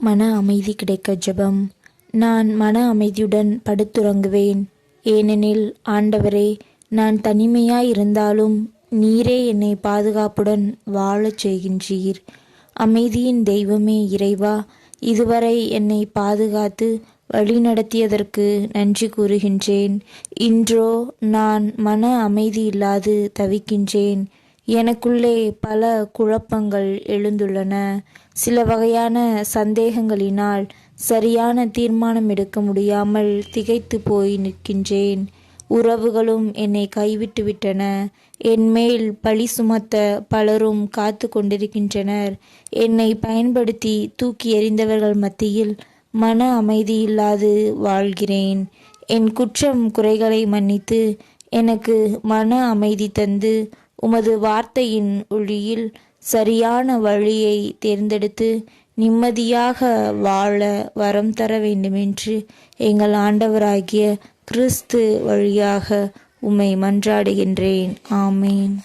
மன அமைதி கிடைக்க ஜெபம். நான் மன அமைதியுடன் படுத்துறங்குவேன். ஏனெனில் ஆண்டவரே, நான் தனிமையாயிருந்தாலும் நீரே என்னை பாதுகாப்புடன் வாழச் செய்கின்றீர். அமைதியின் தெய்வமே இறைவா, இதுவரை என்னை பாதுகாத்து வழிநடத்தியதற்கு நன்றி கூறுகின்றேன். இன்றோ நான் மன அமைதி இல்லாது தவிக்கின்றேன். எனக்குள்ளே பல குழப்பங்கள் எழுந்துள்ளன. சில வகையான சந்தேகங்களினால் சரியான தீர்மானம் எடுக்க முடியாமல் திகைத்து போய் நிற்கின்றேன். உறவுகளும் என்னை கைவிட்டு விட்டன. என் மேல் பழி சுமத்த பலரும் காத்து கொண்டிருக்கின்றனர். என்னை பயன்படுத்தி தூக்கி எறிந்தவர்கள் மத்தியில் மன அமைதி இல்லாது வாழ்கிறேன். என் குற்றம் குறைகளை மன்னித்து எனக்கு மன அமைதி தந்து உமது வார்த்தையின் ஒளியில் சரியான வழியை தேர்ந்தெடுத்து நிம்மதியாக வாழ வரம் தர வேண்டுமென்று எங்கள் ஆண்டவராகிய கிறிஸ்து வழியாக உம்மை மன்றாடுகின்றேன். ஆமேன்.